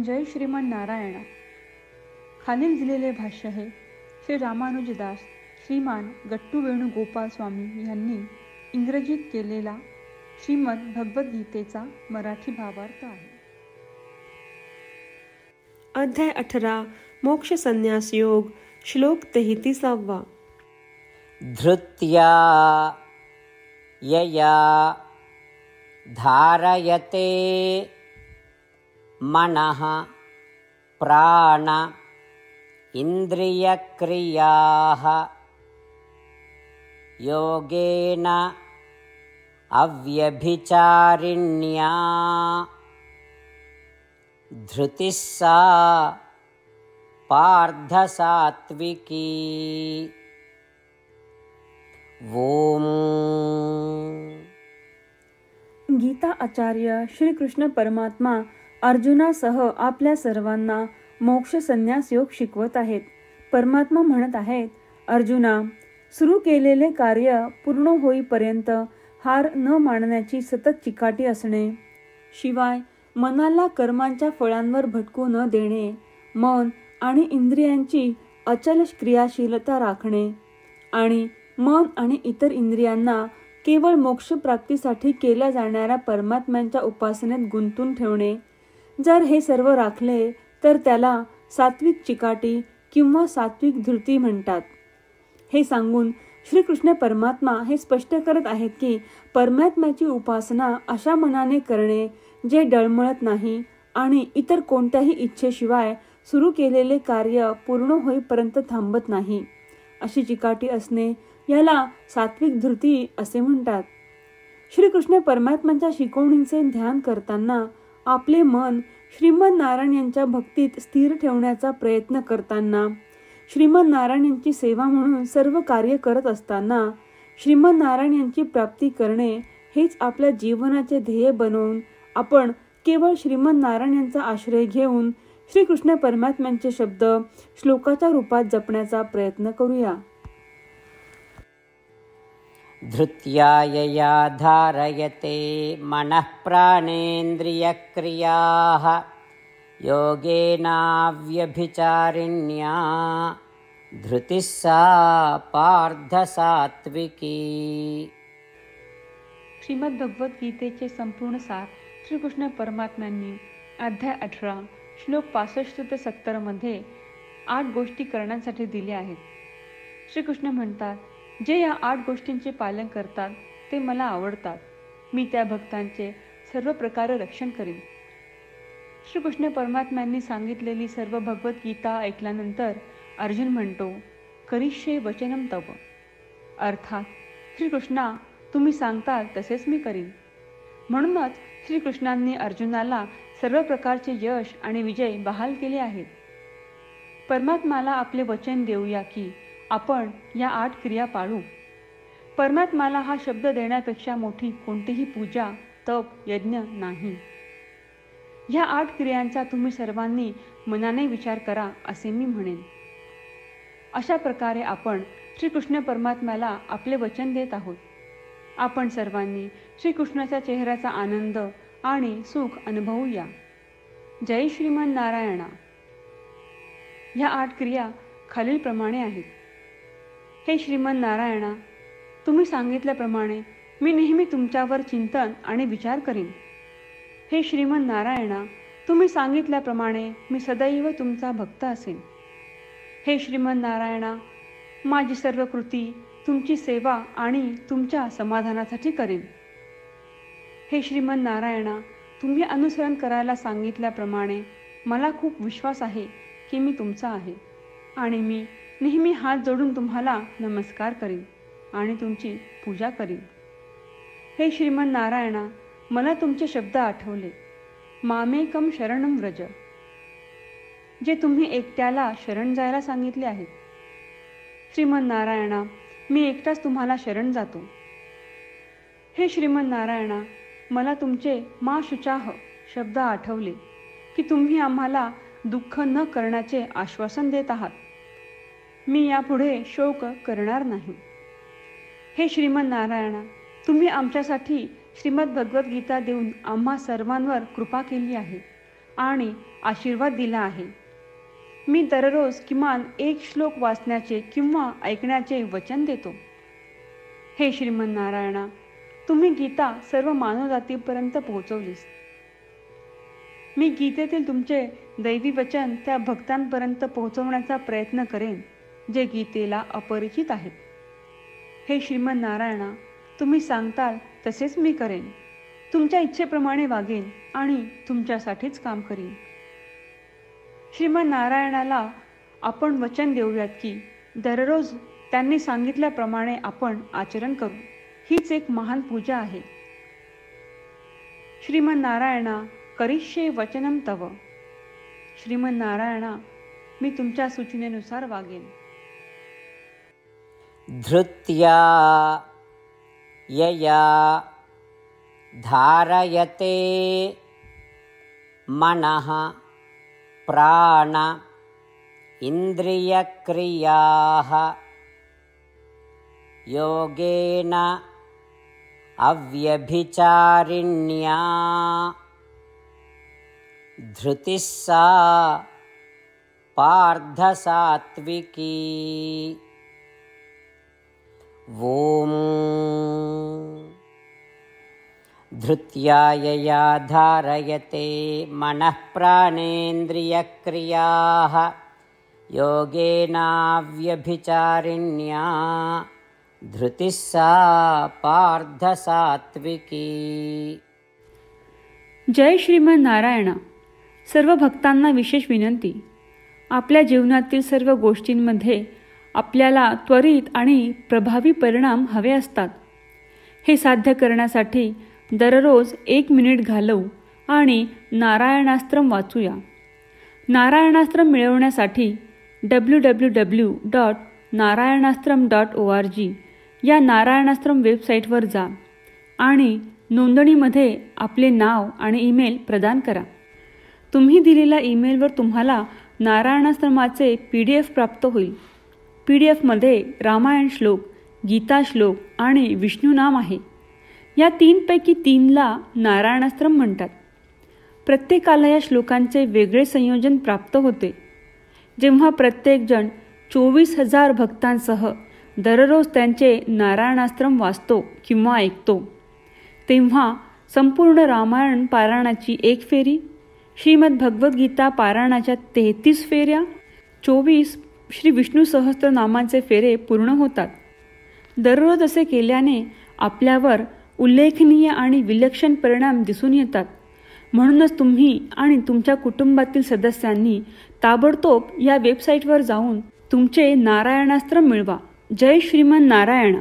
जय श्रीमन नारायण. खालील दिलेले भाष्य हे श्री रामानुजदास श्रीमान गट्टू वेणुगोपाल स्वामी यांनी इंग्रजीत केलेला श्रीमद भगवद्गीतेचा मराठी भावार्थ आहे. अध्याय 18 मोक्ष संन्यास योग. श्लोक 33. धृत्या यया धारयते मनः प्राण इंद्रियक्रियाः योगेन अव्यभिचारिण्या धृतिः सा पार्थ सात्विकी. ओम. गीता आचार्य श्री कृष्ण परमात्मा अर्जुनासह आपल्या सर्वांना मोक्ष संन्यास योग शिकवत आहेत. परमात्मा म्हणत आहेत, अर्जुना, सुरू केलेले कार्य पूर्ण होईपर्यंत हार न मानण्याची सतत चिकाटी असणे, शिवाय मनाला कर्मांच्या फळांवर भटकू न देणे, मन आणि इंद्रियांची अचल क्रियाशीलता राखणे आणि मन आणि इतर इंद्रियांना केवळ मोक्ष प्राप्तीसाठी केल्या जाणाऱ्या परमात्म्यांच्या उपासनेत गुंतून ठेवणे, जर हे सर्व राखले तर त्याला सात्विक चिकाटी किंवा सात्विक धृती म्हणतात. हे सांगून श्रीकृष्ण परमात्मा हे स्पष्ट करत आहेत की परमात्म्याची उपासना अशा मनाने करणे जे डळमळत नाही आणि इतर कोणत्याही इच्छेशिवाय सुरू केलेले कार्य पूर्ण होईपर्यंत थांबत नाही, अशी चिकाटी असणे याला सात्विक धृती असे म्हणतात. श्रीकृष्ण परमात्म्यांच्या शिकवणींचे ध्यान करताना आपले मन श्रीमन नारायण यांच्या भक्तीत स्थिर ठेवण्याचा प्रयत्न करताना, श्रीमन नारायण यांची सेवा म्हणून सर्व कार्य करत असताना श्रीमन नारायण यांची प्राप्ती करणे हेच आपल्या जीवनाचे ध्येय बनवून आपण केवळ श्रीमन नारायण यांचा आश्रय घेऊन श्रीकृष्ण परमात्म्यांचे शब्द श्लोकाच्या रूपात जपण्याचा प्रयत्न करूया. धृत्या यया धारयते मनः प्राणेन्द्रियक्रियाः योगेनाव्यभिचारिण्या धृतिः सा पार्थ सात्विकी. श्रीमद भगवद्गीतेचे संपूर्ण सार श्रीकृष्ण परमात्म्यांनी अध्याय 18 श्लोक 65 ते 70 मध्ये 8 गोष्टी करण्यासाठी दिल्या आहेत. श्रीकृष्ण म्हणतात, जे या 8 गोष्टींचे पालन करतात ते मला आवडतात. मी त्या भक्तांचे सर्व प्रकारे रक्षण करीन. श्रीकृष्ण परमात्म्यांनी सांगितलेली सर्व भगवद्गीता ऐकल्यानंतर अर्जुन म्हणतो, करिष्ये वचनम तव. अर्थात श्रीकृष्णा, तुम्ही सांगताल तसेच मी करीन. म्हणूनच श्रीकृष्णांनी अर्जुनाला सर्व प्रकारचे यश आणि विजय बहाल केले आहेत. परमात्म्याला आपले वचन देऊया की आपण या 8 क्रिया पाळू. परमात्म्याला हा शब्द देण्यापेक्षा मोठी कोणतीही पूजा, तप, यज्ञ नाही. या 8 क्रियांचा तुम्ही सर्वांनी मनाने विचार करा असे मी म्हणेन. अशा प्रकारे आपण श्रीकृष्ण परमात्म्याला आपले वचन देत आहोत. आपण सर्वांनी श्रीकृष्णाच्या चेहऱ्याचा आनंद आणि सुख अनुभवूया. जय श्रीमन नारायणा. ह्या 8 क्रिया खालीलप्रमाणे आहेत. हे श्रीमन नारायणा, तुम्ही सांगितल्याप्रमाणे मी नेहमी तुमच्यावर चिंतन आणि विचार करीन. हे श्रीमन नारायणा, तुम्ही सांगितल्याप्रमाणे मी सदैव तुमचा भक्त असेन. हे श्रीमन नारायणा, माझी सर्व कृती तुमची सेवा आणि तुमच्या समाधानासाठी करेन. हे श्रीमन नारायणा, तुम्ही अनुसरण करायला सांगितल्याप्रमाणे मला खूप विश्वास आहे की मी तुमचा आहे आणि मी नेहमी हात जोडून तुम्हाला नमस्कार करीन आणि तुमची पूजा करीन. हे श्रीमन नारायणा, मला तुमचे शब्द आठवले. मामेकम शरणम व्रज, जे तुम्ही एकट्याला शरण जायला सांगितले आहेत. श्रीमन नारायणा, मी एकटाच तुम्हाला शरण जातो. हे श्रीमन नारायणा, मला तुमचे मा शुचाह शब्द आठवले की तुम्ही आम्हाला दुःख न करण्याचे आश्वासन देत आहात. मी यापुढे शोक करणार नाही. हे श्रीमन नारायणा, तुम्ही आमच्यासाठी श्रीमद भगवद्गीता देऊन आम्हा सर्वांवर कृपा केली आहे आणि आशीर्वाद दिला आहे. मी दररोज किमान 1 श्लोक वाचण्याचे किंवा ऐकण्याचे वचन देतो. हे श्रीमन्नारायणा, तुम्ही गीता सर्व मानवजातीपर्यंत पोहोचवलीस. मी गीतेतील तुमचे दैवी वचन त्या भक्तांपर्यंत पोहोचवण्याचा प्रयत्न करेन जे गीतेला अपरिचित आहेत. हे श्रीमन्नारायणा, तुम्ही सांगताल तसेच मी करेन. तुमच्या इच्छेप्रमाणे वागेन आणि तुमच्यासाठीच काम करीन. श्रीमन्नारायणाला आपण वचन देऊयात की दररोज त्यांनी सांगितल्याप्रमाणे आपण आचरण करू. हीच एक महान पूजा आहे. श्रीमन्नारायणा, करिष्ये वचनम तव. श्रीमन्नारायणा, मी तुमच्या सूचनेनुसार वागेन. धृत्या यया धारयते मनः प्राण इंद्रियक्रियाः योगेन अव्यभिचारिण्या धृतिः सा पार्थ सात्विकी. ॐ धृत्या यया धारयते मनः प्राणेन्द्रियक्रियाः योगेनाव्यभिचारिण्या धृतिः सा पार्थ सात्विकी. जय श्रीमन्नारायणा. सर्व भक्तांना विशेष विनंती. आपल्या जीवनातील सर्व गोष्टींमध्ये आपल्याला त्वरित आणि प्रभावी परिणाम हवे असतात. हे साध्य करण्यासाठी दररोज 1 मिनिट घालवू आणि नारायणास्त्रम वाचूया. नारायणास्त्रम मिळवण्यासाठी www.narayanaastram.org या नारायणास्त्रम वेबसाईटवर जा आणि नोंदणीमध्ये आपले नाव आणि ईमेल प्रदान करा. तुम्ही दिलेल्या ईमेलवर तुम्हाला नारायणास्त्रमाचे PDF प्राप्त होईल. PDFमध्ये रामायण श्लोक, गीता श्लोक आणि विष्णू नाम आहे. या 3पैकी 3ला नारायणास्त्रम म्हणतात. प्रत्येकाला या श्लोकांचे वेगळे संयोजन प्राप्त होते. जेव्हा प्रत्येकजण 24,000 भक्तांसह दररोज त्यांचे नारायणास्त्रम वाचतो किंवा ऐकतो, तेव्हा संपूर्ण रामायण पारायणाची 1 फेरी, श्रीमद भगवद्गीता पारायणाच्या 33 फेऱ्या, 24 श्री विष्णू सहस्त्रनामांचे फेरे पूर्ण होतात. दररोज असे केल्याने आपल्यावर उल्लेखनीय आणि विलक्षण परिणाम दिसून येतात. म्हणूनच तुम्ही आणि तुमच्या कुटुंबातील सदस्यांनी ताबडतोब या वेबसाईटवर जाऊन तुमचे नारायणास्त्र मिळवा. जय श्रीमन नारायणा.